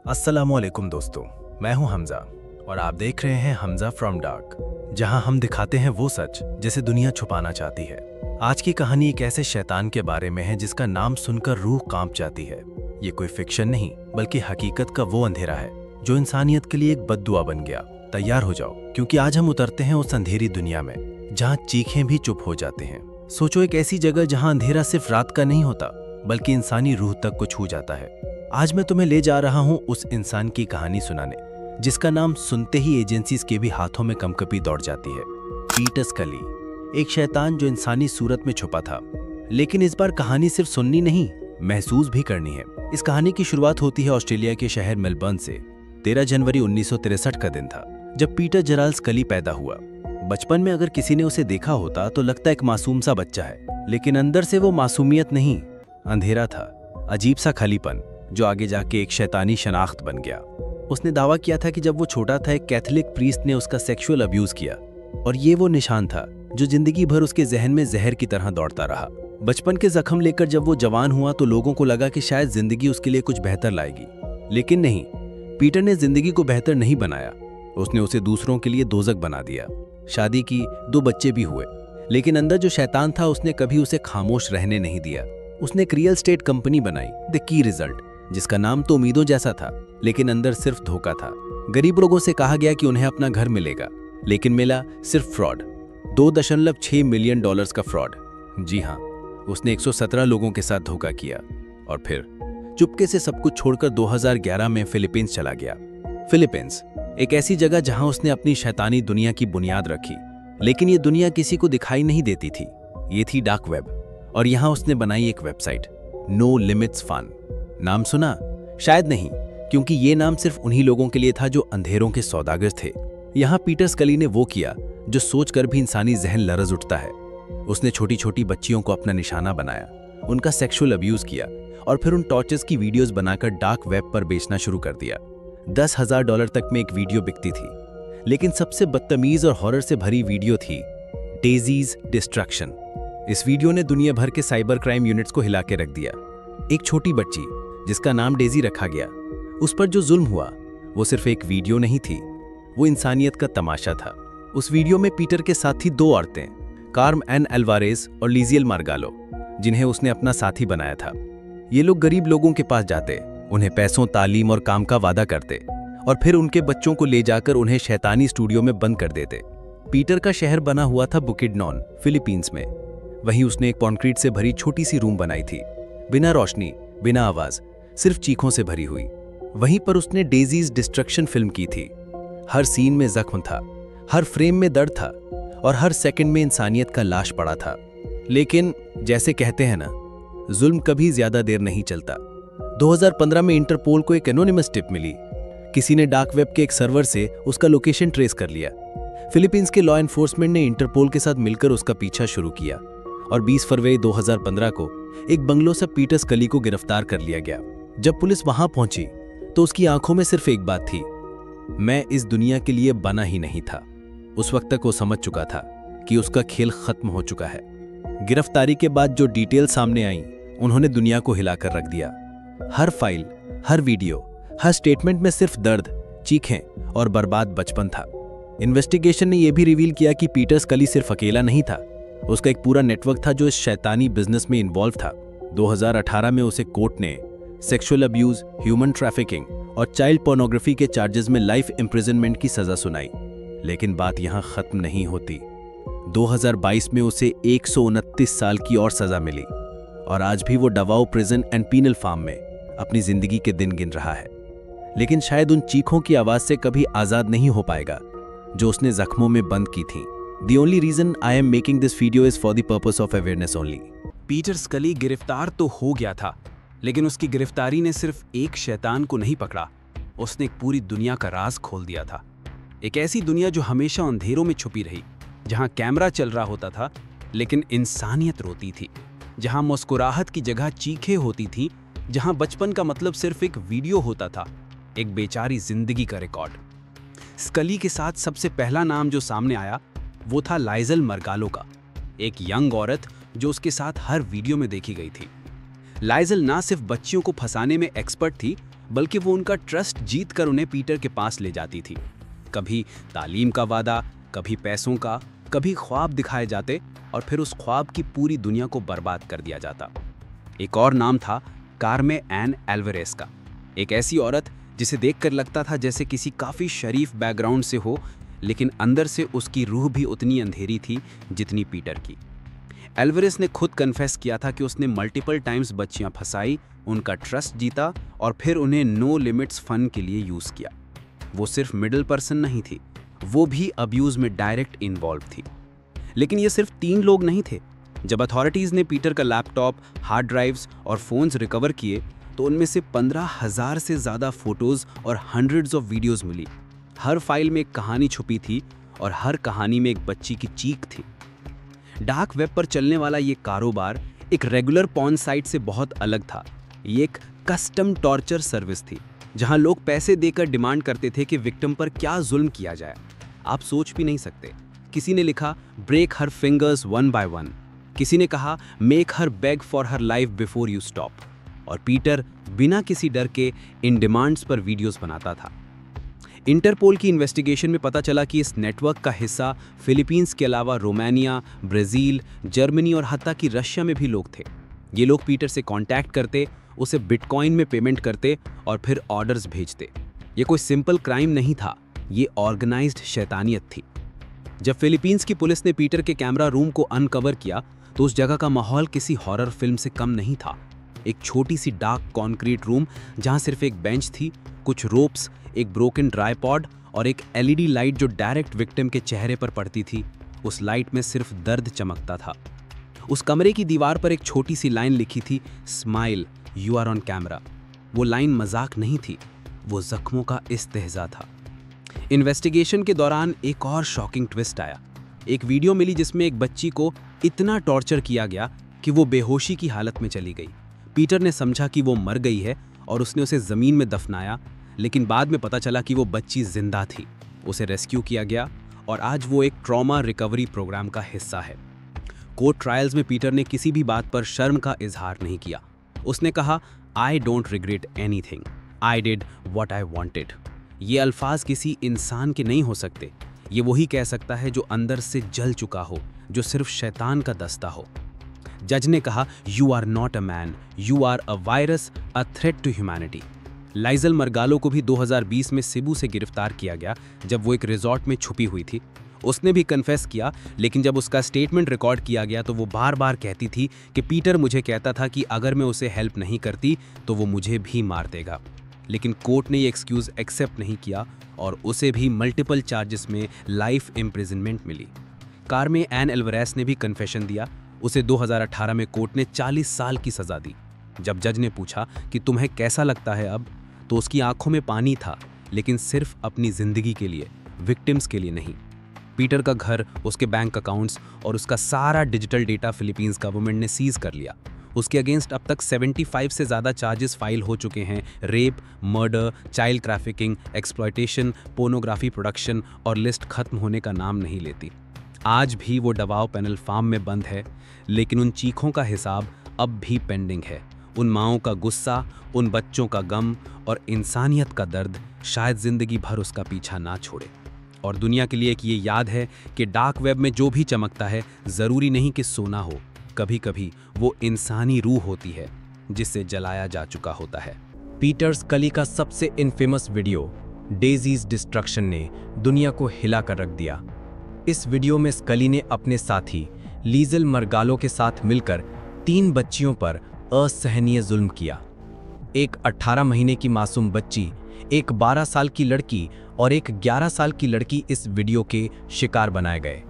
अस्सलामुअलैकुम दोस्तों, मैं हूं हमजा और आप देख रहे हैं हमजा फ्रॉम डार्क, जहां हम दिखाते हैं वो सच जिसे दुनिया छुपाना चाहती है। आज की कहानी एक ऐसे शैतान के बारे में है जिसका नाम सुनकर रूह कांप जाती है। ये कोई फिक्शन नहीं बल्कि हकीकत का वो अंधेरा है जो इंसानियत के लिए एक बद्दुआ बन गया। तैयार हो जाओ, क्योंकि आज हम उतरते हैं उस अंधेरी दुनिया में जहाँ चीखें भी चुप हो जाते हैं। सोचो, एक ऐसी जगह जहाँ अंधेरा सिर्फ रात का नहीं होता बल्कि इंसानी रूह तक को छू जाता है। आज मैं तुम्हें ले जा रहा हूं उस इंसान की कहानी सुनाने जिसका नाम सुनते ही एजेंसीज के भी हाथों में कंपकपी दौड़ जाती है। पीटर स्कली, एक शैतान जो इंसानी सूरत में छुपा था। लेकिन इस बार कहानी सिर्फ सुननी नहीं, महसूस भी करनी है। इस कहानी की शुरुआत होती है ऑस्ट्रेलिया के शहर मेलबर्न से। 13 जनवरी 1963 का दिन था जब पीटर जेराल्ड स्कली पैदा हुआ। बचपन में अगर किसी ने उसे देखा होता तो लगता एक मासूम सा बच्चा है, लेकिन अंदर से वो मासूमियत नहीं, अंधेरा था, अजीब सा खालीपन जो आगे जाके एक शैतानी शनाख्त बन गया। उसने दावा किया था कि जब वो छोटा था एक कैथोलिक प्रीस्ट ने उसका सेक्सुअल अब्यूज किया और ये वो निशान था जो जिंदगी भर उसके जहन में जहर की तरह दौड़ता रहा। बचपन के जख्म लेकर जब वो जवान हुआ तो लोगों को लगा कि शायद जिंदगी उसके लिए कुछ बेहतर लाएगी, लेकिन नहीं, पीटर ने जिंदगी को बेहतर नहीं बनाया, उसने उसे दूसरों के लिए दोजक बना दिया। शादी की, 2 बच्चे भी हुए, लेकिन अंदर जो शैतान था उसने कभी उसे खामोश रहने नहीं दिया। उसने एक रियल एस्टेट कंपनी बनाई, द की रिजल्ट, जिसका नाम तो उम्मीदों जैसा था लेकिन अंदर सिर्फ धोखा था। गरीब लोगों से कहा गया कि उन्हें अपना घर मिलेगा, लेकिन मिला सिर्फ फ्रॉड। $2.6 मिलियन का फ्रॉड। जी हाँ, उसने 117 लोगों के साथ धोखा किया और फिर चुपके से सब कुछ छोड़कर 2011 में फिलीपींस चला गया। फिलीपींस एक ऐसी जगह जहां उसने अपनी शैतानी दुनिया की बुनियाद रखी, लेकिन ये दुनिया किसी को दिखाई नहीं देती थी। ये थी डार्क वेब और यहां उसने बनाई एक वेबसाइट, नो लिमिट्स फन। नाम सुना? शायद नहीं, क्योंकि ये नाम सिर्फ उन्हीं लोगों के लिए था जो अंधेरों के सौदागर थे। यहाँ पीटर स्कली ने वो किया जो सोचकर भी इंसानी जहन लरज उठता है। उसने छोटी छोटी बच्चियों को अपना निशाना बनाया, उनका सेक्सुअल अब्यूज किया और फिर उन टॉर्चर्स की वीडियोस बनाकर डार्क वेब पर बेचना शुरू कर दिया। $10,000 तक में एक वीडियो बिकती थी। लेकिन सबसे बदतमीज और हॉरर से भरी वीडियो थी डेजीज डिस्ट्रक्शन। इस वीडियो ने दुनिया भर के साइबर क्राइम यूनिट्स को हिला के रख दिया। एक छोटी बच्ची जिसका नाम डेजी रखा गया, उस पर जो जुल्म हुआ वो सिर्फ एक वीडियो नहीं थी, वो इंसानियत का तमाशा था। उस वीडियो में पीटर के साथ थी 2 औरतें, कार्म एन अल्वारेज और लीजियल मार्गालो, जिन्हें उसने अपना साथी बनाया था। ये लोग गरीब लोगों के पास जाते, उन्हें पैसों, तालीम और काम का वादा करते और फिर उनके बच्चों को ले जाकर उन्हें शैतानी स्टूडियो में बंद कर देते। पीटर का शहर बना हुआ था बुकिडनॉन, फिलीपींस में। वहीं उसने एक कॉन्क्रीट से भरी छोटी सी रूम बनाई थी, बिना रोशनी, बिना आवाज, सिर्फ चीखों से भरी हुई। वहीं पर उसने डेजीज डिस्ट्रक्शन फिल्म की थी। हर सीन में जख्म था, हर फ्रेम में दर्द था और हर सेकंड में इंसानियत का लाश पड़ा था। लेकिन जैसे कहते हैं ना, जुल्म कभी ज्यादा देर नहीं चलता। 2015 में इंटरपोल को एक एनोनिमस टिप मिली। किसी ने डार्क वेब के एक सर्वर से उसका लोकेशन ट्रेस कर लिया। फिलीपींस के लॉ एनफोर्समेंट ने इंटरपोल के साथ मिलकर उसका पीछा शुरू किया और 20 फरवरी 2015 को एक बंगलो से पीटर स्कली को गिरफ्तार कर लिया गया। जब पुलिस वहां पहुंची तो उसकी आंखों में सिर्फ एक बात थी, मैं इस दुनिया के लिए बना ही नहीं था। उस वक्त तक वो समझ चुका था कि उसका खेल खत्म हो चुका है। गिरफ्तारी के बाद जो डिटेल सामने आई, उन्होंने दुनिया को हिलाकर रख दिया। हर फाइल, हर वीडियो, हर स्टेटमेंट में सिर्फ दर्द, चीखें और बर्बाद बचपन था। इन्वेस्टिगेशन ने यह भी रिवील किया कि पीटर स्कली सिर्फ अकेला नहीं था, उसका एक पूरा नेटवर्क था जो इस शैतानी बिजनेस में इन्वॉल्व था। 2018 में उसे कोर्ट ने सेक्सुअल अब्यूज, ह्यूमन ट्रैफिकिंग और चाइल्ड पोर्नोग्राफी के चार्जेस में लाइफ इम्प्रिजनमेंट की सजा सुनाई। लेकिन बात यहां खत्म नहीं होती। 2022 में उसे 129 साल की और सजा मिली और आज भी वो डवाओ प्रिजन एंड पीनल फार्म में अपनी जिंदगी के दिन गिन रहा है। लेकिन शायद उन चीखों की आवाज से कभी आजाद नहीं हो पाएगा जो उसने जख्मों में बंद की थी। The only reason I am making this video is for the purpose of awareness only. Peter स्कली गिरफ्तार तो हो गया था, लेकिन उसकी गिरफ्तारी ने सिर्फ एक शैतान को नहीं पकड़ा, उसने एक पूरी दुनिया का राज खोल दिया था। एक ऐसी दुनिया जो हमेशा अंधेरों में छुपी रही, जहां कैमरा चल रहा होता था लेकिन इंसानियत रोती थी, जहां मुस्कुराहट की जगह चीखें होती थी, जहां बचपन का मतलब सिर्फ एक वीडियो होता था, एक बेचारी जिंदगी का रिकॉर्ड। स्कली के साथ सबसे पहला नाम जो सामने आया वो था लाइजल मरगालो का, एक यंग औरत जो उसके साथ हर वीडियो में देखी गई थी। लाइजल ना सिर्फ बच्चियों को फंसाने में एक्सपर्ट थी, बल्कि वो उनका ट्रस्ट जीत कर उन्हें पीटर के पास ले जाती थी। कभी तालीम का वादा, कभी पैसों का, कभी ख्वाब दिखाए जाते और फिर उस ख्वाब की पूरी दुनिया को बर्बाद कर दिया जाता। एक और नाम था कारमे एन एल्वारेस का, एक ऐसी औरत जिसे देखकर लगता था जैसे किसी काफ़ी शरीफ बैकग्राउंड से हो, लेकिन अंदर से उसकी रूह भी उतनी अंधेरी थी जितनी पीटर की। एल्वारेस ने खुद कन्फेस किया था कि उसने मल्टीपल टाइम्स बच्चियां फंसाई, उनका ट्रस्ट जीता और फिर उन्हें नो लिमिट्स फन के लिए यूज़ किया। वो सिर्फ मिडिल पर्सन नहीं थी, वो भी अब्यूज़ में डायरेक्ट इन्वॉल्व थी। लेकिन ये सिर्फ 3 लोग नहीं थे। जब अथॉरिटीज़ ने पीटर का लैपटॉप, हार्ड ड्राइव्स और फ़ोन्स रिकवर किए तो उनमें से 15,000 से ज़्यादा फ़ोटोज़ और हंड्रेड्स ऑफ वीडियोज़ मिली। हर फाइल में एक कहानी छुपी थी और हर कहानी में एक बच्ची की चीख थी। डार्क वेब पर चलने वाला ये कारोबार एक रेगुलर पॉर्न साइट से बहुत अलग था। ये एक कस्टम टॉर्चर सर्विस थी, जहां लोग पैसे देकर डिमांड करते थे कि विक्टिम पर क्या जुल्म किया जाए। आप सोच भी नहीं सकते। किसी ने लिखा break her fingers one by one, किसी ने कहा make her beg for her life before you stop, और पीटर बिना किसी डर के इन डिमांड्स पर वीडियोस बनाता था। इंटरपोल की इन्वेस्टिगेशन में पता चला कि इस नेटवर्क का हिस्सा फिलीपींस के अलावा रोमानिया, ब्राज़ील, जर्मनी और हत्ता कि रशिया में भी लोग थे। ये लोग पीटर से कांटेक्ट करते, उसे बिटकॉइन में पेमेंट करते और फिर ऑर्डर्स भेजते। ये कोई सिंपल क्राइम नहीं था, ये ऑर्गेनाइज्ड शैतानियत थी। जब फिलीपींस की पुलिस ने पीटर के कैमरा रूम को अनकवर किया तो उस जगह का माहौल किसी हॉरर फिल्म से कम नहीं था। एक छोटी सी डार्क कॉन्क्रीट रूम जहां सिर्फ एक बेंच थी, कुछ रोप्स, एक ब्रोकन ट्राइपॉड और एक एलईडी लाइट जो डायरेक्ट विक्टिम के चेहरे पर पड़ती थी। उस लाइट में सिर्फ दर्द चमकता था। उस कमरे की दीवार पर एक छोटी सी लाइन लिखी थी, smile you are on camera. वो लाइन मजाक नहीं थी, वो जख्मों का इस्तेहज़ा था। इन्वेस्टिगेशन के दौरान एक और शॉकिंग ट्विस्ट आया। एक वीडियो मिली जिसमें एक बच्ची को इतना टॉर्चर किया गया कि वो बेहोशी की हालत में चली गई। पीटर ने समझा कि वो मर गई है और उसने उसे ज़मीन में दफनाया, लेकिन बाद में पता चला कि वो बच्ची जिंदा थी। उसे रेस्क्यू किया गया और आज वो एक ट्रॉमा रिकवरी प्रोग्राम का हिस्सा है। कोर्ट ट्रायल्स में पीटर ने किसी भी बात पर शर्म का इजहार नहीं किया। उसने कहा, I don't regret anything, I did what I wanted. ये अल्फाज किसी इंसान के नहीं हो सकते। ये वही कह सकता है जो अंदर से जल चुका हो, जो सिर्फ शैतान का दस्ता हो। जज ने कहा, you are not a man, you are a virus, a threat to humanity. लाइजल मरगालो को भी 2020 में सिबू से गिरफ्तार किया गया जब वो एक रिजॉर्ट में छुपी हुई थी। उसने भी कन्फेस किया, लेकिन जब उसका स्टेटमेंट रिकॉर्ड किया गया तो वो बार बार कहती थी कि पीटर मुझे कहता था कि अगर मैं उसे हेल्प नहीं करती तो वो मुझे भी मार देगा। लेकिन कोर्ट ने ये एक्सक्यूज़ एक्सेप्ट नहीं किया और उसे भी मल्टीपल चार्जेस में लाइफ इम्प्रिजनमेंट मिली। कारमे एन एल्वारेस ने भी कन्फेशन दिया। उसे 2018 में कोर्ट ने 40 साल की सज़ा दी। जब जज ने पूछा कि तुम्हें कैसा लगता है अब, तो उसकी आंखों में पानी था, लेकिन सिर्फ अपनी ज़िंदगी के लिए, विक्टिम्स के लिए नहीं। पीटर का घर, उसके बैंक अकाउंट्स और उसका सारा डिजिटल डेटा फिलीपींस गवर्नमेंट ने सीज कर लिया। उसके अगेंस्ट अब तक 75 से ज़्यादा चार्जेस फाइल हो चुके हैं। Rape, murder, child trafficking, exploitation, pornography production, और लिस्ट खत्म होने का नाम नहीं लेती। आज भी वो डवाओ पेनल फार्म में बंद है, लेकिन उन चीखों का हिसाब अब भी पेंडिंग है। उन माँओं का गुस्सा, उन बच्चों का गम और इंसानियत का दर्द शायद ज़िंदगी भर उसका पीछा ना छोड़े। और दुनिया के लिए एक ये याद है कि डार्क वेब में जो भी चमकता है ज़रूरी नहीं कि सोना हो, कभी कभी वो इंसानी रूह होती है जिससे जलाया जा चुका होता है। पीटर स्कली का सबसे इनफेमस वीडियो डेजीज डिस्ट्रक्शन ने दुनिया को हिला कर रख दिया। इस वीडियो में स्कली ने अपने साथी लीजल मरगालो के साथ मिलकर 3 बच्चियों पर असहनीय जुल्म किया। एक 18 महीने की मासूम बच्ची, एक 12 साल की लड़की और एक 11 साल की लड़की इस वीडियो के शिकार बनाए गए।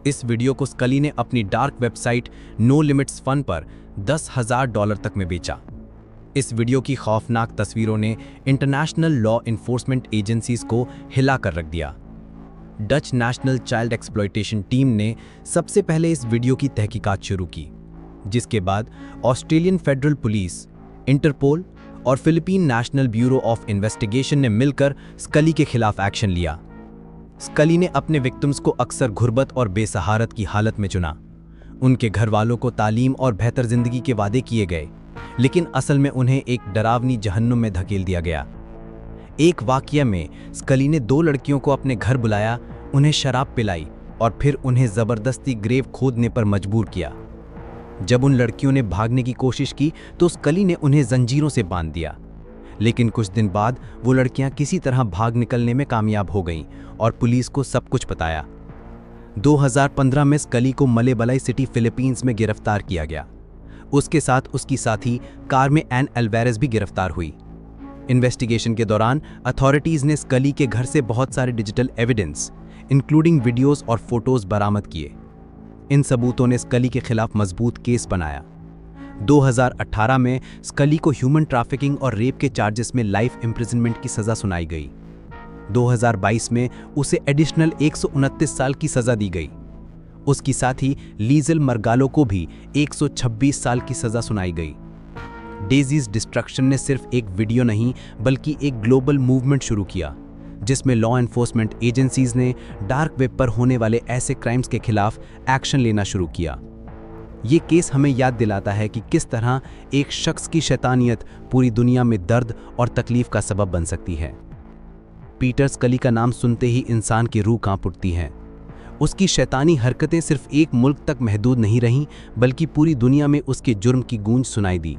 इस वीडियो को स्कली ने अपनी dark website no limits fun पर $10,000 तक में बेचा। इस वीडियो की खौफनाक तस्वीरों ने इंटरनेशनल लॉ इन्फोर्समेंट एजेंसीज को हिला कर रख दिया। Dutch national child exploitation team ने सबसे पहले इस वीडियो की तहकीकात शुरू की, जिसके बाद ऑस्ट्रेलियन फेडरल पुलिस, इंटरपोल और Philippine national bureau of investigation ने मिलकर स्कली के खिलाफ एक्शन लिया। स्कली ने अपने विक्टिम्स को अक्सर गुर्बत और बेसहारत की हालत में चुना। उनके घर वालों को तालीम और बेहतर जिंदगी के वादे किए गए, लेकिन असल में उन्हें एक डरावनी जहन्नुम में धकेल दिया गया। एक वाकये में स्कली ने 2 लड़कियों को अपने घर बुलाया, उन्हें शराब पिलाई और फिर उन्हें जबरदस्ती ग्रेव खोदने पर मजबूर किया। जब उन लड़कियों ने भागने की कोशिश की तो स्कली ने उन्हें जंजीरों से बांध दिया। लेकिन कुछ दिन बाद वो लड़कियां किसी तरह भाग निकलने में कामयाब हो गईं और पुलिस को सब कुछ बताया। 2015 में स्कली को मलेबलाई सिटी फिलीपींस में गिरफ्तार किया गया। उसके साथ उसकी साथी कार्मे एन अल्वारेज भी गिरफ्तार हुई। इन्वेस्टिगेशन के दौरान अथॉरिटीज ने स्कली के घर से बहुत सारे डिजिटल एविडेंस इंक्लूडिंग वीडियोस और फोटोज बरामद किए। इन सबूतों ने स्कली के खिलाफ मजबूत केस बनाया। 2018 में स्कली को ह्यूमन ट्रैफिकिंग और रेप के चार्जेस में लाइफ इम्प्रिजनमेंट की सजा सुनाई गई। 2022 में उसे एडिशनल 129 साल की सजा दी गई। उसकी साथी लीजल मरगालो को भी 126 साल की सजा सुनाई गई। डेजीज डिस्ट्रक्शन ने सिर्फ एक वीडियो नहीं बल्कि एक ग्लोबल मूवमेंट शुरू किया, जिसमें लॉ एनफोर्समेंट एजेंसीज ने डार्क वेब पर होने वाले ऐसे क्राइम्स के खिलाफ एक्शन लेना शुरू किया। ये केस हमें याद दिलाता है कि किस तरह एक शख्स की शैतानियत पूरी दुनिया में दर्द और तकलीफ का सबब बन सकती है। पीटर स्कली का नाम सुनते ही इंसान की रूह कांप उठती है। उसकी शैतानी हरकतें सिर्फ एक मुल्क तक महदूद नहीं रहीं बल्कि पूरी दुनिया में उसके जुर्म की गूंज सुनाई दी।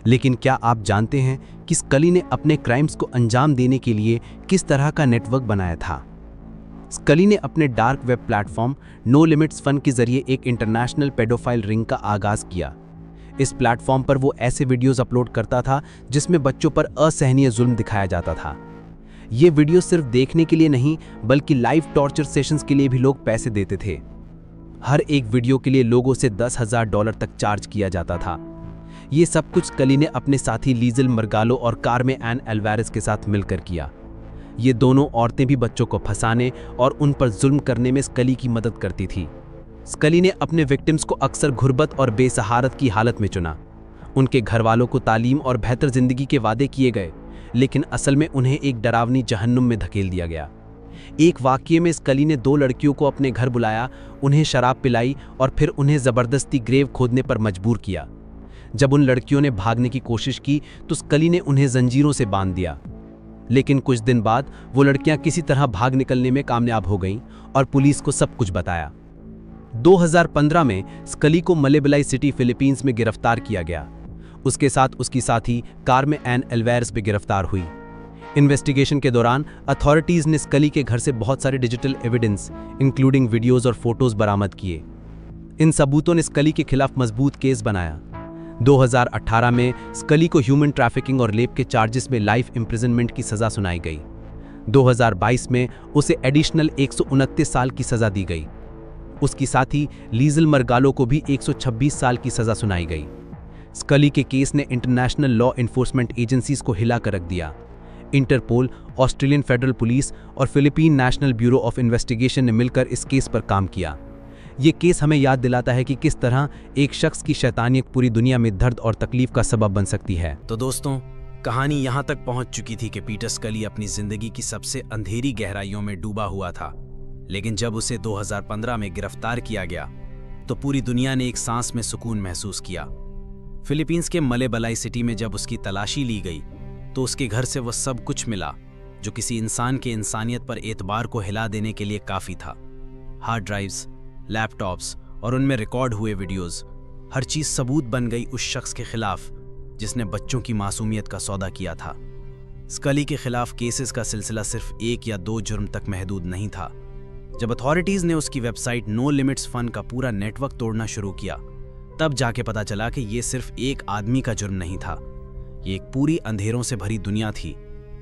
लेकिन क्या आप जानते हैं कि स्कली ने अपने क्राइम्स को अंजाम देने के लिए किस तरह का नेटवर्क बनाया था? स्कली ने अपने dark web platform no limits fun के जरिए एक इंटरनेशनल पेडोफाइल रिंग का आगाज किया। इस प्लेटफॉर्म पर वो ऐसे वीडियोस अपलोड करता था जिसमें बच्चों पर असहनीय जुल्म दिखाया जाता था। ये वीडियो सिर्फ देखने के लिए नहीं बल्कि लाइव टॉर्चर सेशंस के लिए भी लोग पैसे देते थे। हर एक वीडियो के लिए लोगों से $10,000 तक चार्ज किया जाता था। ये सब कुछ स्कली ने अपने साथी लीजल मरगालो और कार्मे एन अल्वारेज के साथ मिलकर किया। ये दोनों औरतें भी बच्चों को फंसाने और उन पर जुल्म करने में स्कली की मदद करती थी। स्कली ने अपने विक्टिम्स को अक्सर गुर्बत और बेसहारत की हालत में चुना। उनके घरवालों को तालीम और बेहतर जिंदगी के वादे किए गए, लेकिन असल में उन्हें एक डरावनी जहन्नुम में धकेल दिया गया। एक वाकये में स्कली ने 2 लड़कियों को अपने घर बुलाया, उन्हें शराब पिलाई और फिर उन्हें जबरदस्ती ग्रेव खोदने पर मजबूर किया। जब उन लड़कियों ने भागने की कोशिश की तो स्कली ने उन्हें जंजीरों से बांध दिया। लेकिन कुछ दिन बाद वो लड़कियां किसी तरह भाग निकलने में कामयाब हो गईं और पुलिस को सब कुछ बताया। 2015 में स्कली को मलेबलाई सिटी फिलीपींस में गिरफ्तार किया गया। उसके साथ उसकी साथी कार्मे एन अल्वारेज भी गिरफ्तार हुई। इन्वेस्टिगेशन के दौरान अथॉरिटीज ने स्कली के घर से बहुत सारे डिजिटल एविडेंस इंक्लूडिंग वीडियोज और फोटोज बरामद किए। इन सबूतों ने स्कली के खिलाफ मजबूत केस बनाया। 2018 में स्कली को ह्यूमन ट्रैफिकिंग और रेप के चार्जेस में लाइफ इम्प्रिजनमेंट की सजा सुनाई गई। 2022 में उसे एडिशनल 129 साल की सजा दी गई। उसकी साथी लीजल मरगालो को भी 126 साल की सजा सुनाई गई। स्कली के केस ने इंटरनेशनल लॉ एनफोर्समेंट एजेंसीज को हिला कर रख दिया। इंटरपोल, ऑस्ट्रेलियन फेडरल पुलिस और Philippine national bureau of investigation ने मिलकर इस केस पर काम किया। ये केस हमें याद दिलाता है कि किस तरह एक शख्स की शैतानियत पूरी दुनिया में दर्द और तकलीफ का सबब बन सकती है। तो दोस्तों, कहानी यहाँ तक पहुँच चुकी थी कि पीटर स्कली अपनी जिंदगी की सबसे अंधेरी गहराइयों में डूबा हुआ था। लेकिन जब उसे 2015 में गिरफ्तार किया गया तो पूरी दुनिया ने एक सांस में सुकून महसूस किया। फिलीपींस के मलेबलाई सिटी में जब उसकी तलाशी ली गई तो उसके घर से वह सब कुछ मिला जो किसी इंसान के इंसानियत पर एतबार को हिला देने के लिए काफ़ी था। हार्ड ड्राइव्स, लैपटॉप्स और उनमें रिकॉर्ड हुए वीडियोस, हर चीज़ सबूत बन गई उस शख्स के खिलाफ जिसने बच्चों की मासूमियत का सौदा किया था। स्कली के खिलाफ केसेस का सिलसिला सिर्फ 1 या 2 जुर्म तक महदूद नहीं था। जब अथॉरिटीज़ ने उसकी वेबसाइट नो लिमिट्स फन का पूरा नेटवर्क तोड़ना शुरू किया, तब जाके पता चला कि ये सिर्फ एक आदमी का जुर्म नहीं था। ये एक पूरी अंधेरों से भरी दुनिया थी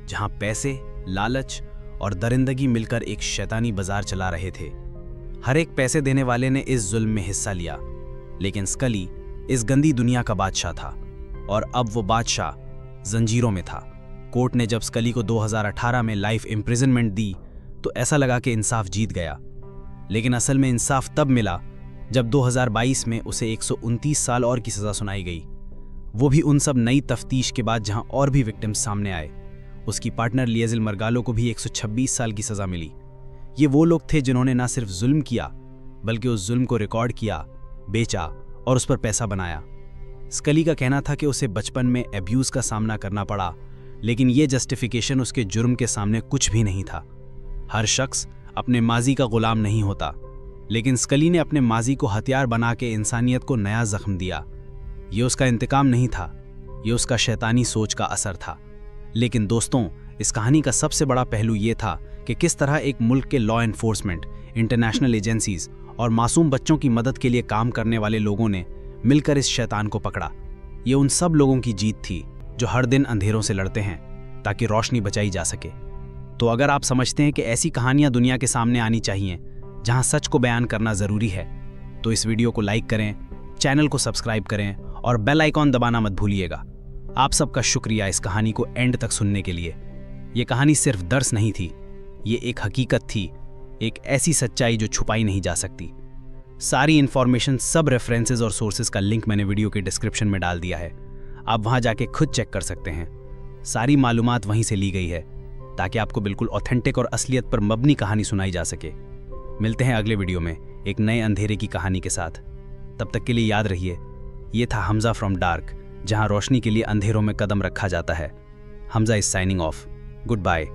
जहां पैसे, लालच और दरिंदगी मिलकर एक शैतानी बाजार चला रहे थे। हर एक पैसे देने वाले ने इस जुल्म में हिस्सा लिया, लेकिन स्कली इस गंदी दुनिया का बादशाह था और अब वो बादशाह जंजीरों में था। कोर्ट ने जब स्कली को 2018 में लाइफ इम्प्रिजनमेंट दी तो ऐसा लगा कि इंसाफ जीत गया, लेकिन असल में इंसाफ तब मिला जब 2022 में उसे 129 साल और की सज़ा सुनाई गई। वो भी उन सब नई तफ्तीश के बाद जहां और भी विक्टिम्स सामने आए। उसकी पार्टनर लीजल मरगालो को भी 126 साल की सज़ा मिली। ये वो लोग थे जिन्होंने ना सिर्फ जुल्म किया बल्कि उस जुल्म को रिकॉर्ड किया, बेचा और उस पर पैसा बनाया। स्कली का कहना था कि उसे बचपन में एब्यूज का सामना करना पड़ा, लेकिन ये जस्टिफिकेशन उसके जुर्म के सामने कुछ भी नहीं था। हर शख्स अपने माजी का गुलाम नहीं होता, लेकिन स्कली ने अपने माजी को हथियार बना के इंसानियत को नया जख्म दिया। ये उसका इंतकाम नहीं था, ये उसका शैतानी सोच का असर था। लेकिन दोस्तों, इस कहानी का सबसे बड़ा पहलू ये था कि किस तरह एक मुल्क के लॉ एनफोर्समेंट, इंटरनेशनल एजेंसीज और मासूम बच्चों की मदद के लिए काम करने वाले लोगों ने मिलकर इस शैतान को पकड़ा। ये उन सब लोगों की जीत थी जो हर दिन अंधेरों से लड़ते हैं ताकि रोशनी बचाई जा सके। तो अगर आप समझते हैं कि ऐसी कहानियां दुनिया के सामने आनी चाहिए जहां सच को बयान करना ज़रूरी है, तो इस वीडियो को लाइक करें, चैनल को सब्सक्राइब करें और बेल आइकॉन दबाना मत भूलिएगा। आप सबका शुक्रिया इस कहानी को एंड तक सुनने के लिए। ये कहानी सिर्फ दर्स नहीं थी, ये एक हकीकत थी, एक ऐसी सच्चाई जो छुपाई नहीं जा सकती। सारी इन्फॉर्मेशन, सब रेफरेंसेस और सोर्सेज का लिंक मैंने वीडियो के डिस्क्रिप्शन में डाल दिया है। आप वहां जाके खुद चेक कर सकते हैं। सारी मालूमात वहीं से ली गई है ताकि आपको बिल्कुल ऑथेंटिक और असलियत पर मबनी कहानी सुनाई जा सके। मिलते हैं अगले वीडियो में एक नए अंधेरे की कहानी के साथ। तब तक के लिए याद रहिए, ये था हमजा फ्रॉम डार्क, जहां रोशनी के लिए अंधेरों में कदम रखा जाता है। Hamza is signing off. Good bye.